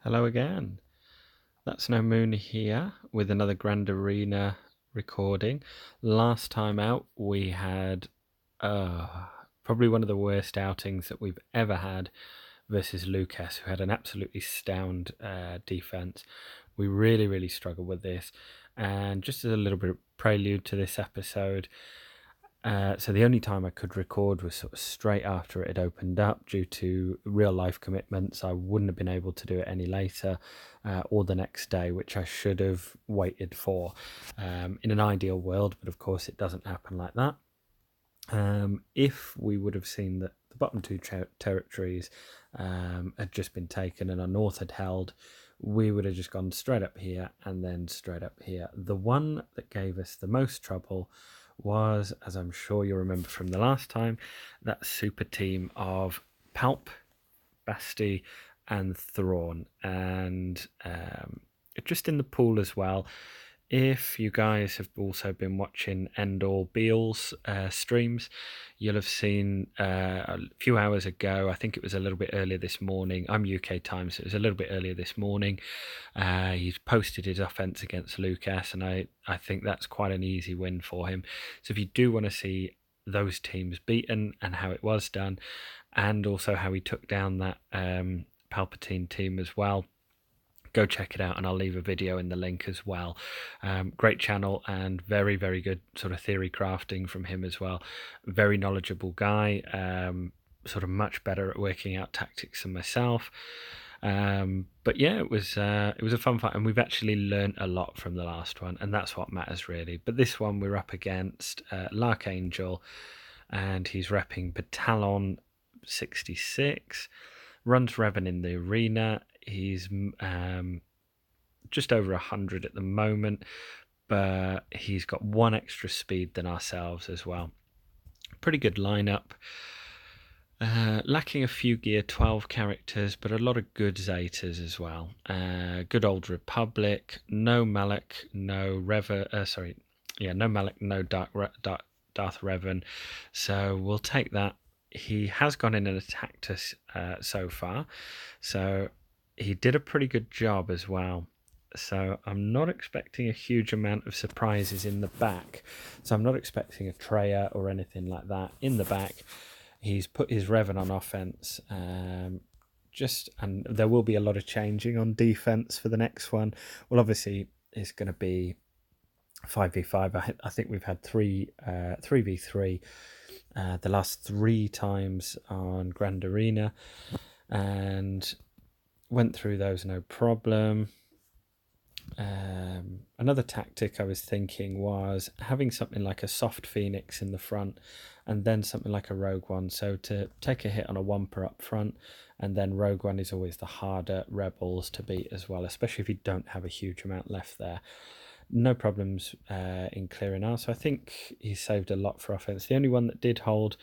Hello again. That's No Moon here with another Grand Arena recording. Last time out we had probably one of the worst outings that we've ever had versus Lucas, who had an absolutely sound defense. We really struggled with this, and just as a little bit of prelude to this episode, so the only time I could record was sort of straight after it had opened up due to real life commitments. I wouldn't have been able to do it any later or the next day, which I should have waited for in an ideal world, but of course it doesn't happen like that. If we would have seen that the bottom two territories had just been taken and our north had held, we would have just gone straight up here and then straight up here. The one that gave us the most trouble was, as I'm sure you remember from the last time, that super team of Palp, Basti, and Thrawn, and just in the pool as well. If you guys have also been watching Endall Beall's streams, you'll have seen a few hours ago, I think it was a little bit earlier this morning, I'm UK time, so it was a little bit earlier this morning, he's posted his offense against Lucas, and I think that's quite an easy win for him. So if you do want to see those teams beaten and how it was done, and also how he took down that Palpatine team as well, go check it out, and I'll leave a video in the link as well. Great channel and very good sort of theory crafting from him as well. Very knowledgeable guy, sort of much better at working out tactics than myself. But yeah, it was a fun fight, and we've actually learned a lot from the last one, and that's what matters really. But this one we're up against Larchangel, and he's repping Batalon 66, runs Revan in the arena. He's just over 100 at the moment, but he's got one extra speed than ourselves as well. Pretty good lineup. Lacking a few Gear 12 characters, but a lot of good Zetas as well. Good Old Republic, no Malak, no no Malak, no Darth Revan. So we'll take that. He has gone in and attacked us so far, so he did a pretty good job as well. So I'm not expecting a huge amount of surprises in the back. So I'm not expecting a Treya or anything like that in the back. He's put his Revan on offense. And there will be a lot of changing on defense for the next one. Well, obviously it's going to be 5v5. I think we've had 3v3 the last 3 times on Grand Arena, and went through those no problem. Another tactic I was thinking was having something like a soft Phoenix in the front and then something like a Rogue One, so to take a hit on a Wampa up front, and then Rogue One is always the harder rebels to beat as well, especially if you don't have a huge amount left there. No problems in clearing out, so I think he saved a lot for offense. The only one that did hold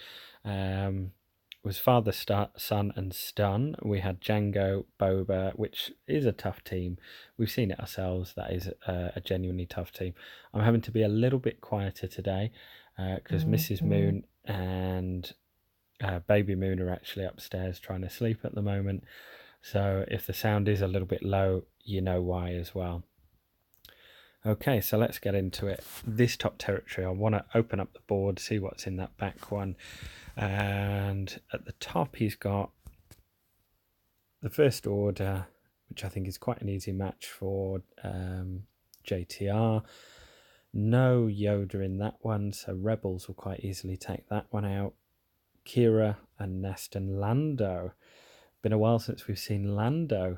was Father, Son, and Stun. We had Django, Boba, which is a tough team. We've seen it ourselves. That is a genuinely tough team. I'm having to be a little bit quieter today because Mrs. Moon and Baby Moon are actually upstairs trying to sleep at the moment. So if the sound is a little bit low, you know why as well. Okay, so let's get into it. This top territory, I want to open up the board, see what's in that back one. And at the top, he's got the First Order, which I think is quite an easy match for JTR. No Yoda in that one, so Rebels will quite easily take that one out. Kira and Nest and Lando. Been a while since we've seen Lando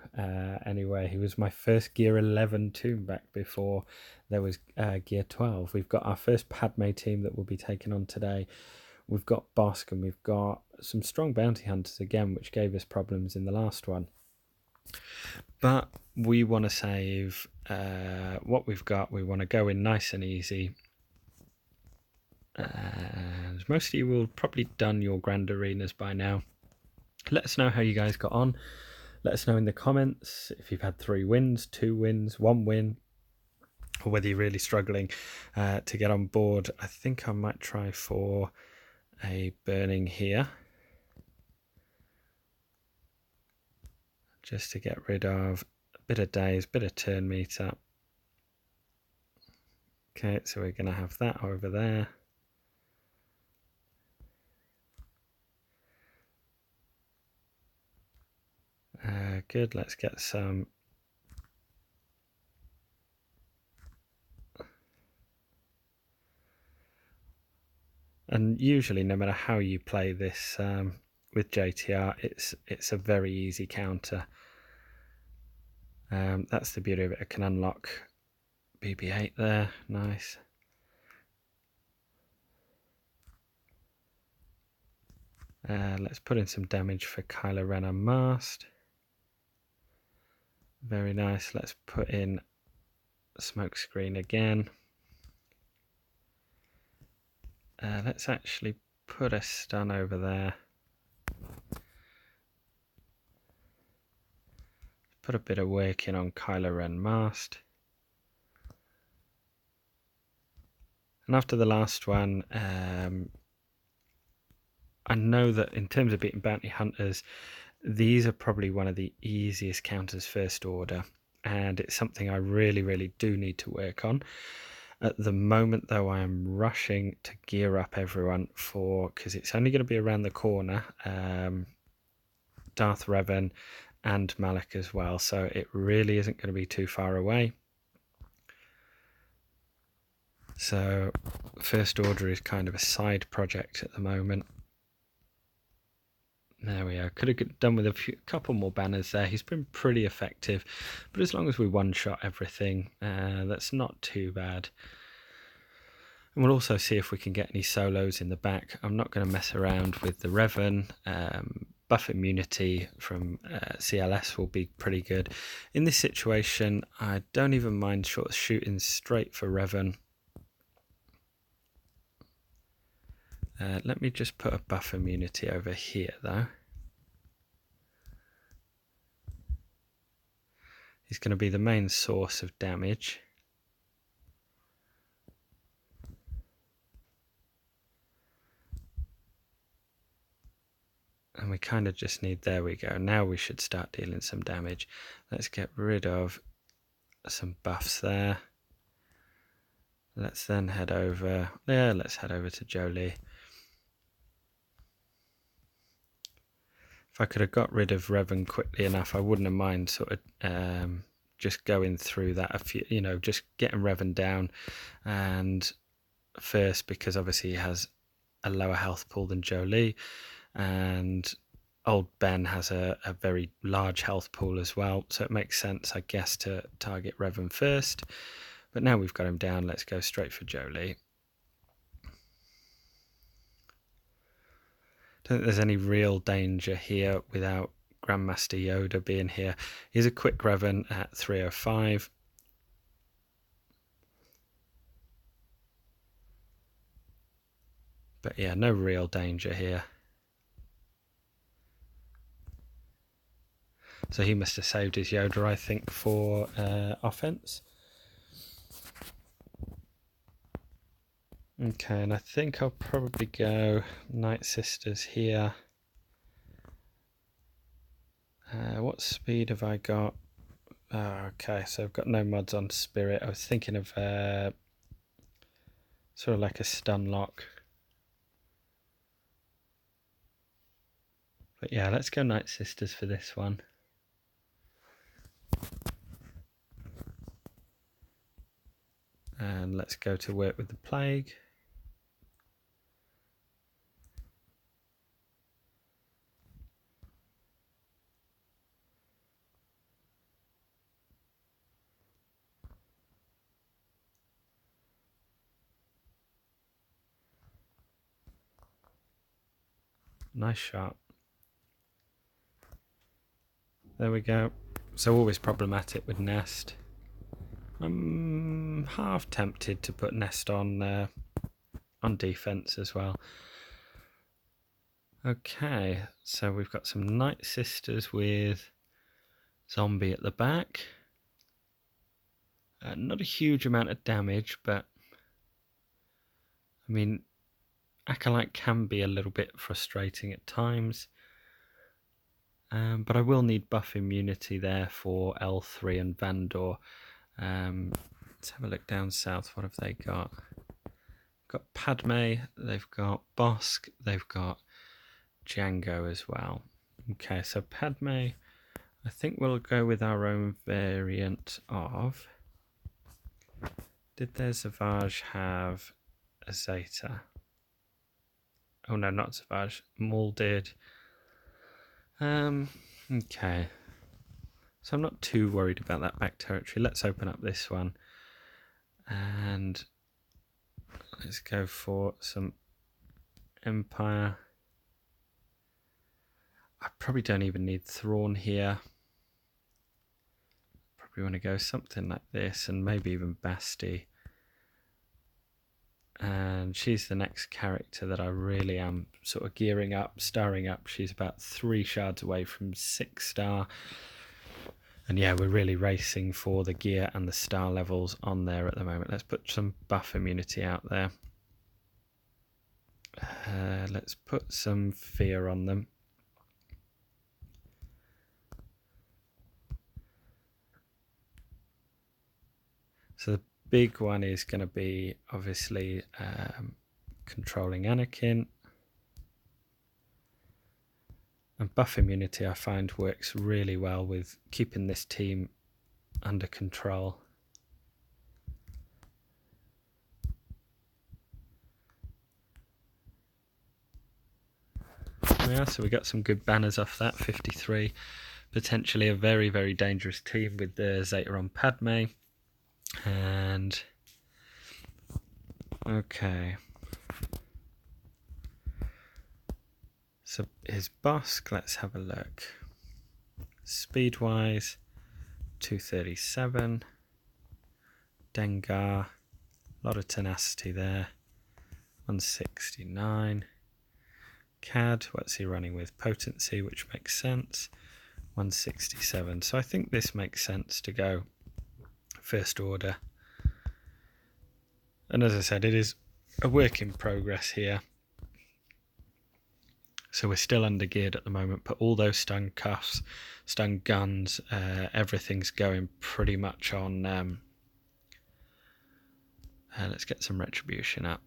anyway. He was my first Gear 11 tomb back before there was Gear 12. We've got our first Padme team that we'll be taking on today. We've got Bosk, and we've got some strong bounty hunters again, which gave us problems in the last one. But we want to save what we've got. We want to go in nice and easy. And most of you will have probably done your Grand Arenas by now. Let us know how you guys got on. Let us know in the comments if you've had 3 wins, 2 wins, 1 win, or whether you're really struggling to get on board. I think I might try for a burning here. just to get rid of a bit of days, bit of turn meter. Okay, so we're going to have that over there. Good, let's get some and usually no matter how you play this with JTR, it's a very easy counter. That's the beauty of it. It can unlock BB-8 there, nice. Let's put in some damage for Kylo Ren unmasked. Very nice. Let's put in smoke screen again. Let's actually put a stun over there. Put a bit of work in on Kylo Ren masked. And after the last one, I know that in terms of beating bounty hunters, these are probably one of the easiest counters first order, and it's something I really do need to work on. At the moment though, I am rushing to gear up everyone because it's only going to be around the corner, Darth Revan and Malak as well, so it really isn't going to be too far away. So first order is kind of a side project at the moment. There we are. Could have done with a couple more banners there. He's been pretty effective, but as long as we one-shot everything, that's not too bad. And we'll also see if we can get any solos in the back. I'm not going to mess around with the Revan. Buff immunity from CLS will be pretty good. In this situation, I don't even mind shooting straight for Revan. Let me just put a buff immunity over here though. He's going to be the main source of damage. And we kind of just need, there we go, now we should start dealing some damage. Let's get rid of some buffs there. Let's then head over, let's head over to Jolie. If I could have got rid of Revan quickly enough, I wouldn't have mind sort of just going through that, just getting Revan down and first, because obviously he has a lower health pool than Jolie, and old Ben has a very large health pool as well, so it makes sense, I guess, to target Revan first. But now we've got him down, let's go straight for Jolie. Don't think there's any real danger here without Grandmaster Yoda being here. He's a quick Revan at 305. But yeah, no real danger here. So he must have saved his Yoda, I think, for offense. Okay, and I think I'll probably go Night Sisters here. What speed have I got? Oh, okay, so I've got no mods on Spirit. I was thinking of sort of like a stun lock. But yeah, let's go Night Sisters for this one. And let's go to work with the Plague. Nice shot. There we go. So always problematic with Nest. I'm half tempted to put Nest on defense as well. Okay, so we've got some Night Sisters with Zombie at the back. Not a huge amount of damage, but I mean, Acolyte can be a little bit frustrating at times. But I will need buff immunity there for L3 and Vandor. Let's have a look down south. What have they got? Got Padme, they've got Bosk, they've got Django as well. Okay, so Padme, I think we'll go with our own variant of... Did their Savage have a Zeta? Oh no, not Savage. Maul did. Okay. So I'm not too worried about that back territory. Let's open up this one. And let's go for some Empire. I probably don't even need Thrawn here. Probably want to go something like this, and maybe even Basti. And she's the next character that I really am sort of gearing up, starring up. She's about 3 shards away from 6 star. And yeah, we're really racing for the gear and the star levels on there at the moment. Let's put some buff immunity out there. Let's put some fear on them. So the big one is going to be obviously controlling Anakin. And buff immunity I find works really well with keeping this team under control. Yeah, so we got some good banners off that, 53. Potentially a very, very dangerous team with the Zeta on Padme. And okay, so his Bosk, let's have a look. Speed wise, 237. Dengar, a lot of tenacity there. 169. CAD, what's he running with? Potency, which makes sense. 167. So I think this makes sense to go first order. And as I said, it is a work in progress here. So we're still under geared at the moment, but all those stun cuffs, stun guns, everything's going pretty much on. Let's get some retribution up.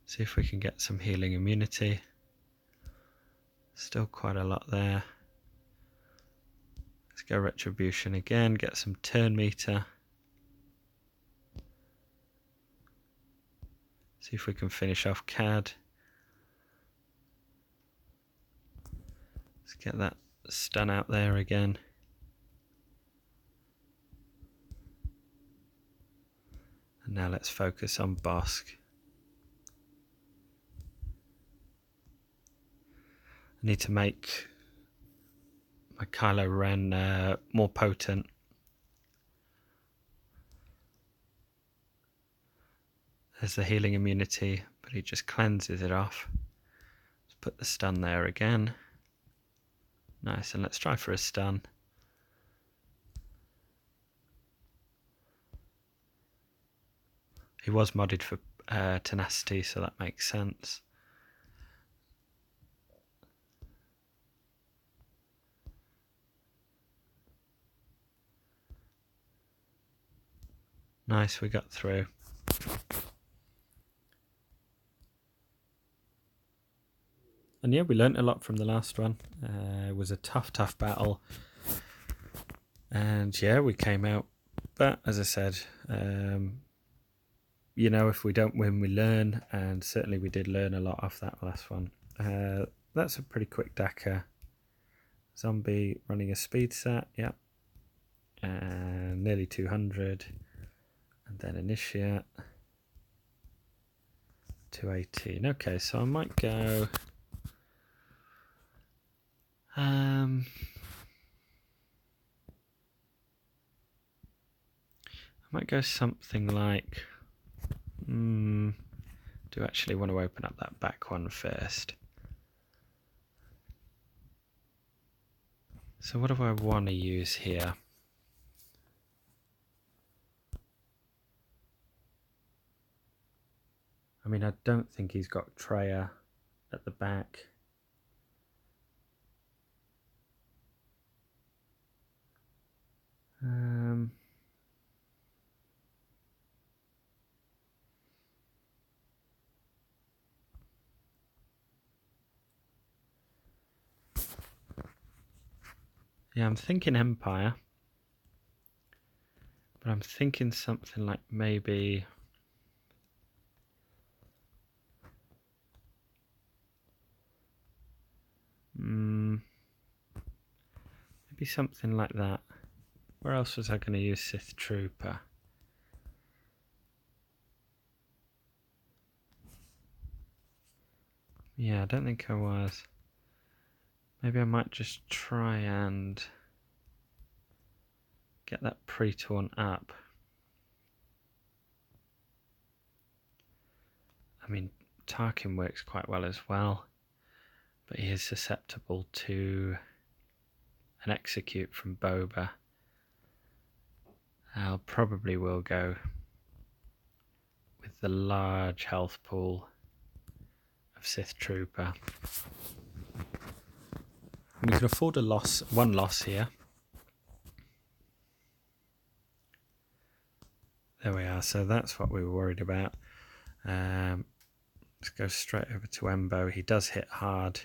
See if we can get some healing immunity. Still quite a lot there. Let's go retribution again, get some turn meter. See if we can finish off CAD. Let's get that stun out there again. And now let's focus on Bosk. I need to make my Kylo Ren more potent. There's the healing immunity, but he just cleanses it off. Let's put the stun there again. Nice, and let's try for a stun. He was modded for tenacity, so that makes sense. Nice, we got through. And yeah, we learnt a lot from the last one. It was a tough battle. And yeah, we came out. But as I said, you know, if we don't win, we learn. And certainly we did learn a lot off that last one. That's a pretty quick Dakar. Zombie running a speed set, yep. And nearly 200. And then initiate. 218. Okay, so I might go... I might go something like... do actually want to open up that back one first. So what do I want to use here? I mean, mean, I don't think he's got Treya at the back. Yeah, I'm thinking Empire, but I'm thinking something like maybe maybe something like that. Where else was I going to use Sith Trooper? Yeah, I don't think I was. Maybe I might just try and get that pre-torn up. I mean, Tarkin works quite well as well, but he is susceptible to an execute from Boba. I'll probably will go with the large health pool of Sith Trooper. We could afford a loss, one loss here. There we are, so that's what we were worried about. Let's go straight over to Embo. He does hit hard.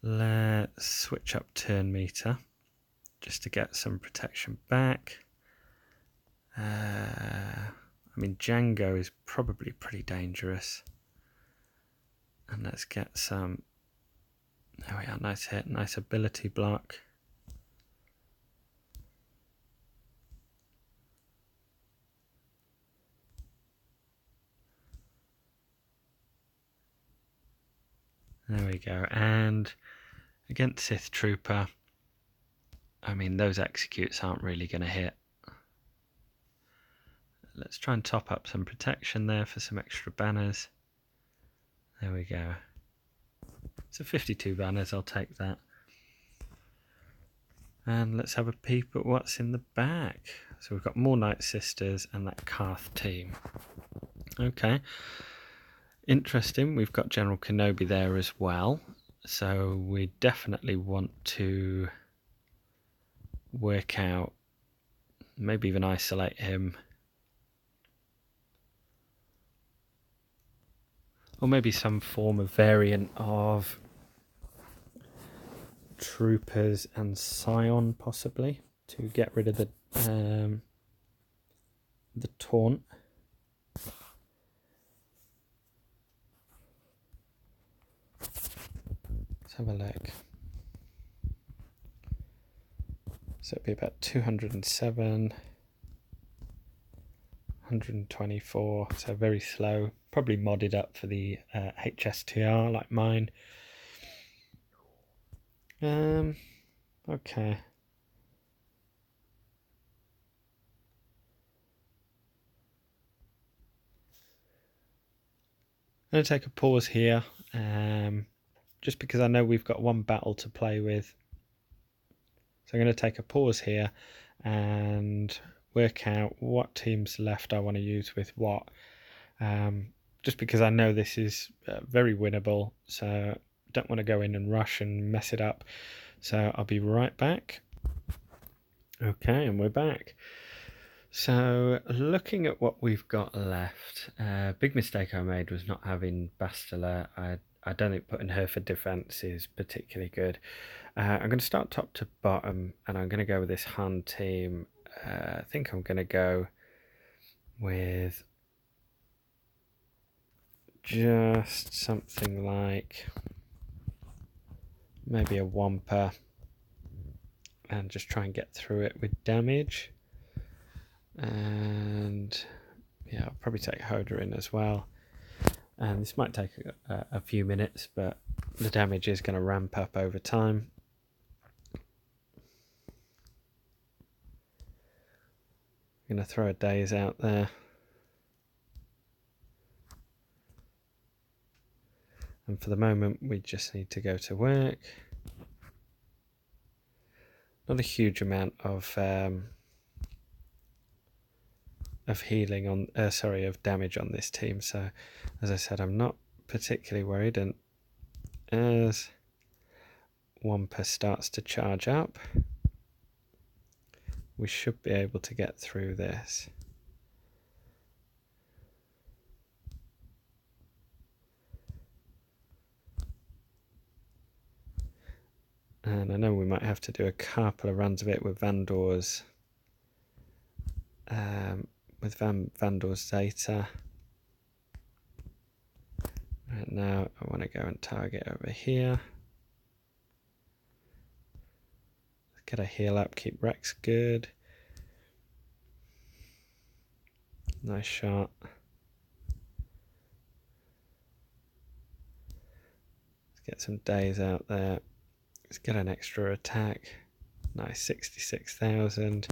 Let's switch up turn meter just to get some protection back. I mean, Django is probably pretty dangerous. And let's get some... There we are, nice hit, nice ability block. There we go. And against Sith Trooper, I mean, those executes aren't really going to hit. Let's try and top up some protection there for some extra banners. There we go. So 52 banners, I'll take that. And let's have a peep at what's in the back. So we've got more Night Sisters and that Karth team. Okay. Interesting, we've got General Kenobi there as well. So we definitely want to work out, maybe even isolate him. Or maybe some form of variant of Troopers and Scion, possibly, to get rid of the taunt. Let's have a look. So it'd be about 207, 124, so very slow. Probably modded up for the HSTR like mine. Okay. I'm going to take a pause here, just because I know we've got one battle to play with. So I'm going to take a pause here and work out what teams left I want to use with what. Just because I know this is very winnable, so don't want to go in and rush and mess it up. So I'll be right back. Okay, and we're back. So looking at what we've got left, big mistake I made was not having Bastila. I don't think putting her for defense is particularly good. I'm going to start top to bottom, and I'm going to go with this Han team. I think I'm going to go with just something like maybe a Wampa, and just try and get through it with damage. And yeah, I'll probably take Hoda in as well. And this might take a few minutes, but the damage is going to ramp up over time. I'm going to throw a Daze out there. And for the moment, we just need to go to work. Not a huge amount of of healing on, of damage on this team. So, as I said, I'm not particularly worried. And as Wampa starts to charge up, we should be able to get through this. And I know we might have to do a couple of runs of it with Vandor's Vandor's data. Right now I want to go and target over here. Get a heal up, keep Rex good. Nice shot. Let's get some days out there. Let's get an extra attack. Nice, 66,000.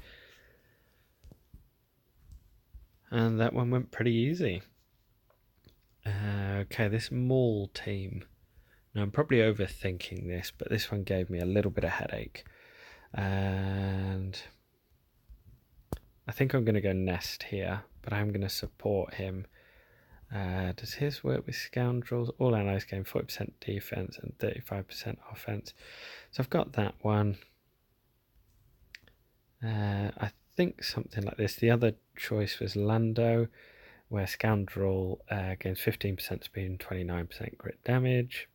And that one went pretty easy. Okay, this Maul team. Now I'm probably overthinking this, but this one gave me a little bit of headache. And I think I'm going to go Nest here, but I'm going to support him. Does his work with Scoundrels? All allies gain 40% defense and 35% offense. So I've got that one. I think something like this. The other choice was Lando, where Scoundrel gains 15% speed and 29% grit damage.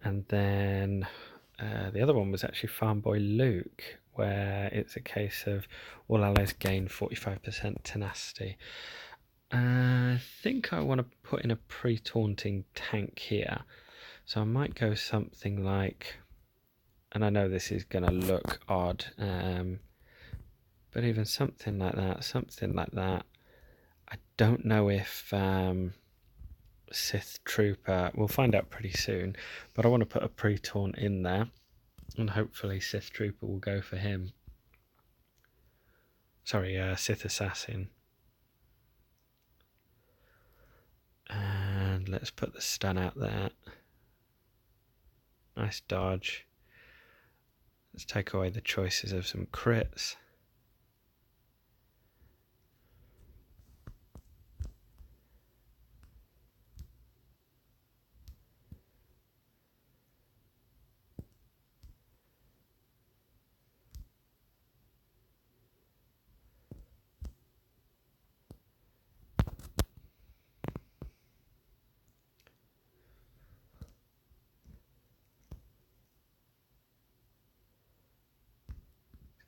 And then the other one was actually Farm Boy Luke, where it's a case of all allies gain 45% tenacity. I think I want to put in a pre-taunting tank here. So I might go something like, and I know this is going to look odd, but even something like that. I don't know if Sith Trooper, we'll find out pretty soon, but I want to put a pre-taunt in there, and hopefully Sith Trooper will go for him. Sorry, Sith Assassin. And let's put the stun out there. Nice dodge. Let's take away the choices of some crits.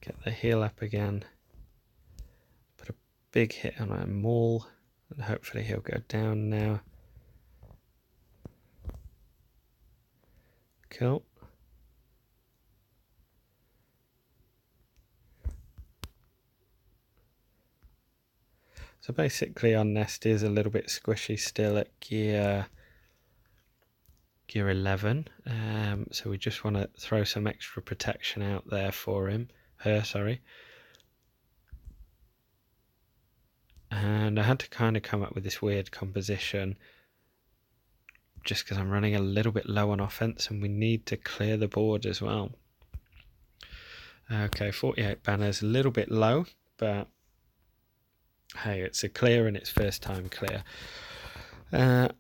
Get the heal up again. Put a big hit on our Maul, and hopefully he'll go down now. Cool. So basically our Nest is a little bit squishy still at gear 11. So we just want to throw some extra protection out there for her. And I had to kind of come up with this weird composition just because I'm running a little bit low on offense and we need to clear the board as well. Okay, 48 banners, a little bit low, but hey, it's a clear and it's first time clear. Now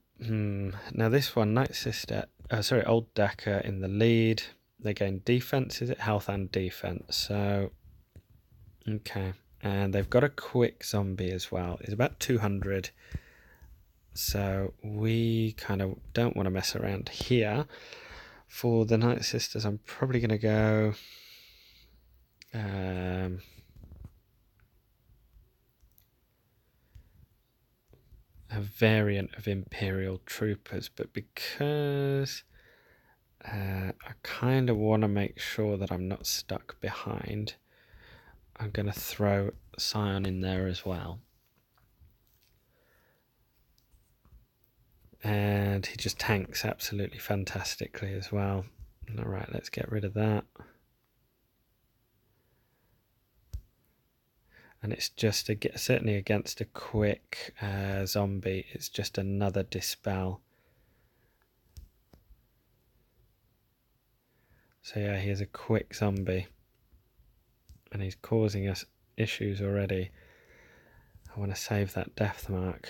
this one, Night Sister, Old Dakka in the lead. They gain defense, is it? Health and defense. So, okay. And they've got a quick zombie as well. It's about 200. So we kind of don't want to mess around here. For the Night Sisters, I'm probably going to go a variant of Imperial Troopers, but because I kind of want to make sure that I'm not stuck behind, I'm going to throw Scion in there as well. And he just tanks absolutely fantastically as well. Alright, let's get rid of that. And it's just, certainly against a quick zombie, it's just another dispel. So yeah, here's a quick zombie. And he's causing us issues already. I want to save that depth mark.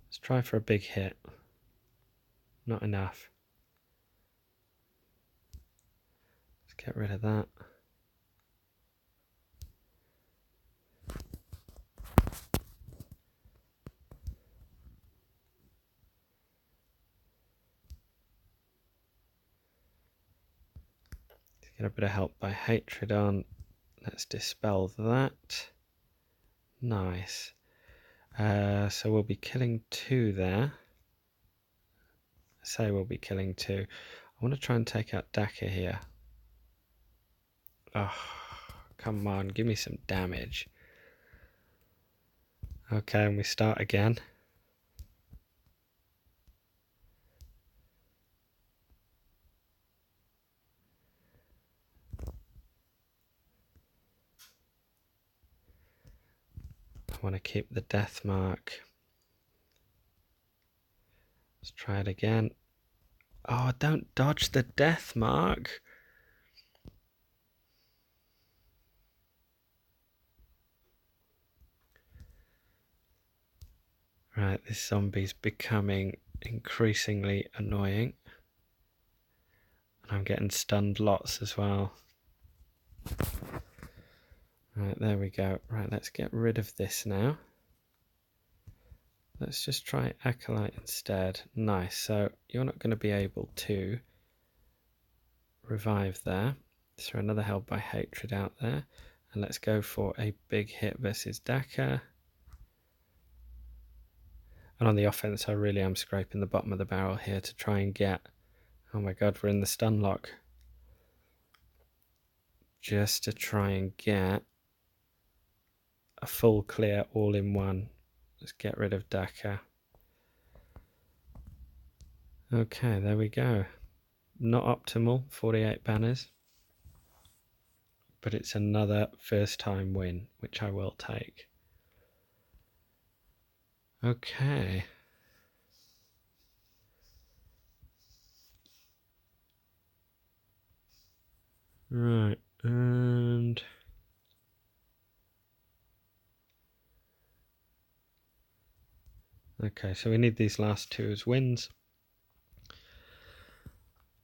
Let's try for a big hit. Not enough. Let's get rid of that. Let's get a bit of help by hatred on. Let's dispel that. Nice. So we'll be killing 2 there. I say we'll be killing 2. I want to try and take out Daka here. Oh, come on, give me some damage. Okay, and we start again. I want to keep the death mark. Let's try it again. Oh, don't dodge the death mark. Right, this zombie's becoming increasingly annoying. And I'm getting stunned lots as well. Right, there we go. Right, let's get rid of this now. Let's just try Acolyte instead. Nice, so you're not going to be able to revive there. Throw another Held by Hatred out there. And let's go for a big hit versus Daka. And on the offense, I really am scraping the bottom of the barrel here to try and get... Oh my god, we're in the stun lock. Just to try and get a full clear all in one. Let's get rid of Daka. Okay, there we go. Not optimal, 48 banners. But it's another first time win, which I will take. Okay. Right, and... Okay, so we need these last 2 as wins.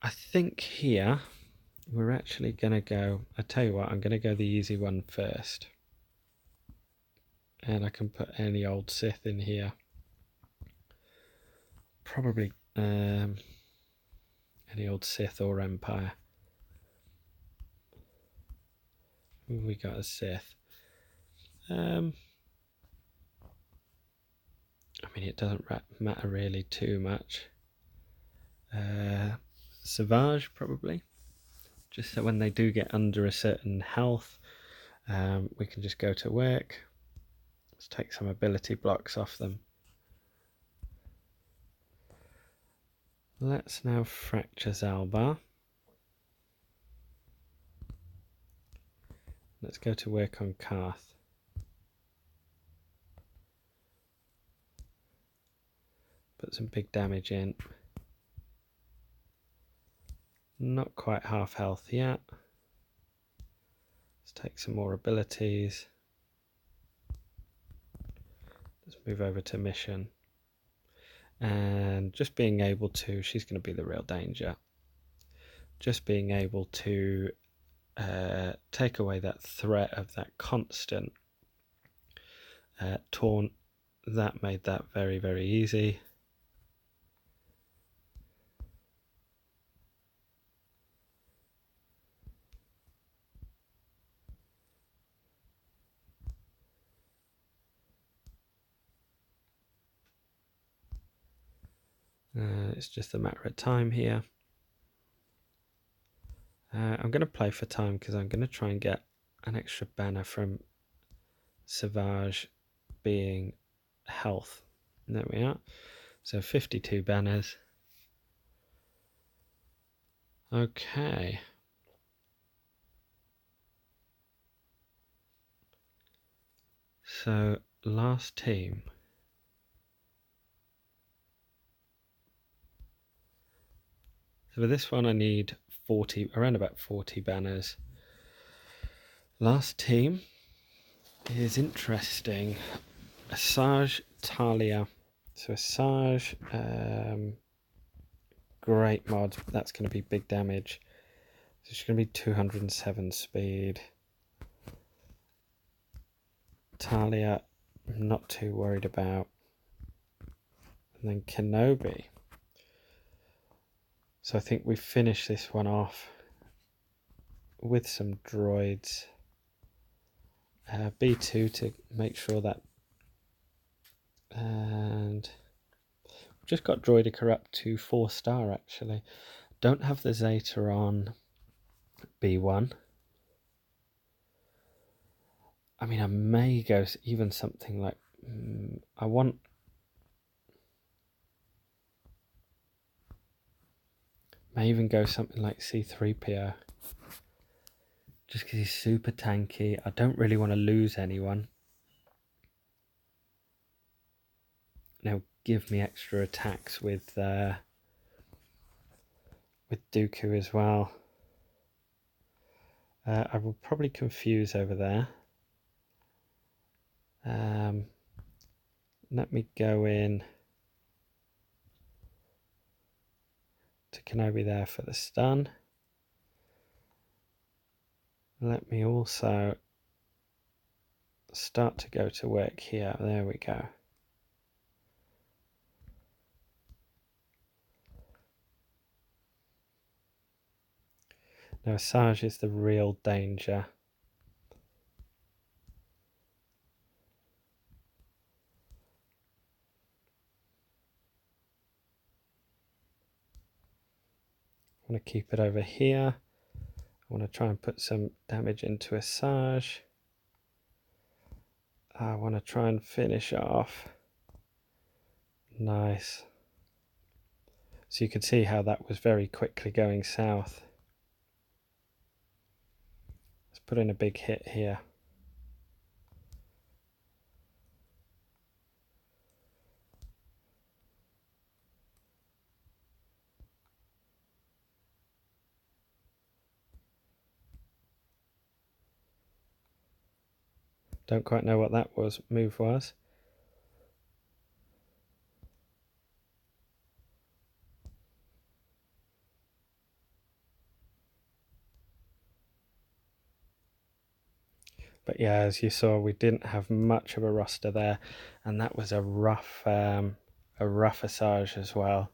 I think here we're actually going to go... I tell you what, I'm going to go the easy one first. And I can put any old Sith in here. Probably any old Sith or Empire. We got a Sith. I mean, it doesn't matter really too much. Savage, probably. Just so when they do get under a certain health, we can just go to work. Let's take some ability blocks off them. Let's now fracture Zalbar. Let's go to work on Karth. Put some big damage in. Not quite half health yet. Let's take some more abilities. Let's move over to mission. And just being able to, she's going to be the real danger. Just being able to take away that threat of that constant taunt, that made that very, very easy. It's just a matter of time here. I'm going to play for time because I'm going to try and get an extra banner from Savage being health. There we are. So 52 banners. Okay. So last team. So for this one I need 40, around about 40 banners. Last team is interesting. Asajj, Talia. So Asajj, great mod. That's going to be big damage. So it's going to be 207 speed. Talia, I'm not too worried about. And then Kenobi. So I think we finish this one off with some droids. B2 to make sure that, and just got droidica up to 4-star actually. Don't have the Zeta on B1. I mean, I may go even something like, may even go something like C3PO. Just because he's super tanky. I don't really want to lose anyone. Now give me extra attacks with Dooku as well. I will probably confuse over there. Let me go in to Kenobi there for the stun. Let me also start to go to work here. There we go. Now Asajj is the real danger. I want to keep it over here. I want to try and put some damage into Asajj. I want to try and finish off. Nice. So you can see how that was very quickly going south. Let's put in a big hit here. Don't quite know what that move was. But yeah, as you saw, we didn't have much of a roster there, and that was a rough Asajj as well.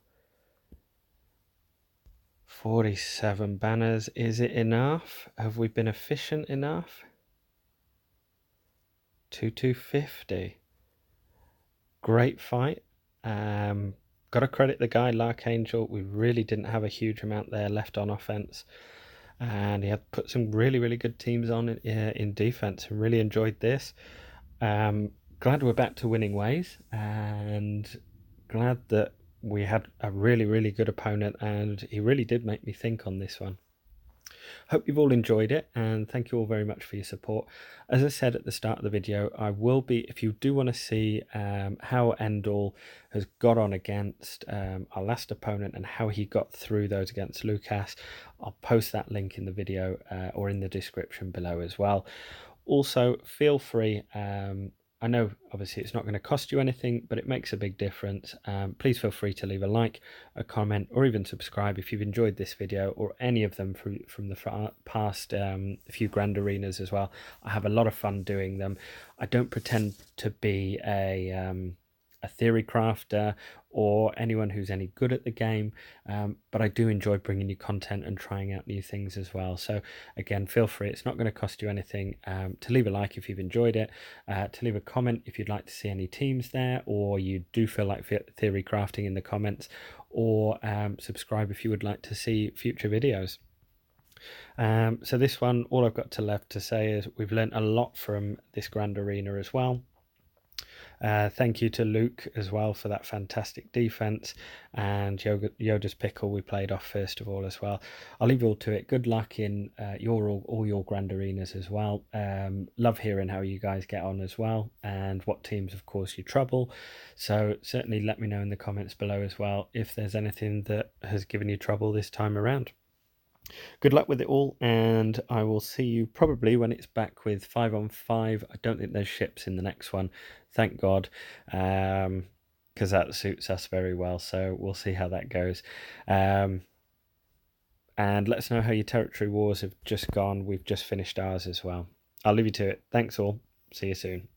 47 banners. Is it enough? Have we been efficient enough? 250. Great fight. Got to credit the guy, Larchangel. We really didn't have a huge amount there left on offense, and he had put some really good teams on in defense, and really enjoyed this. Glad we're back to winning ways, and glad that we had a really good opponent, and he really did make me think on this one. Hope you've all enjoyed it, and thank you all very much for your support. As I said at the start of the video, I will be, if you do want to see how Endall has got on against our last opponent and how he got through those against Lucas, I'll post that link in the video or in the description below as well. Also, feel free, I know obviously it's not going to cost you anything, but it makes a big difference. Please feel free to leave a like, a comment, or even subscribe if you've enjoyed this video or any of them from the past few Grand Arenas as well. I have a lot of fun doing them. I don't pretend to be a theory crafter or anyone who's any good at the game, but I do enjoy bringing you content and trying out new things as well. So again, feel free, it's not going to cost you anything, to leave a like if you've enjoyed it, to leave a comment if you'd like to see any teams there, or you do feel like theory crafting in the comments, or subscribe if you would like to see future videos. So this one, all I've got left to say is we've learned a lot from this Grand Arena as well. Thank you to Luke as well for that fantastic defense, and Yoda's Pickle we played off first of all as well. I'll leave you all to it. Good luck in all your Grand Arenas as well. Love hearing how you guys get on as well, and what teams of course you trouble. So certainly let me know in the comments below as well if there's anything that has given you trouble this time around. Good luck with it all, and I will see you probably when it's back with 5-on-5. I don't think there's ships in the next one, thank God, because that suits us very well. So we'll see how that goes. And let us know how your territory wars have just gone. We've just finished ours as well. I'll leave you to it. Thanks all. See you soon.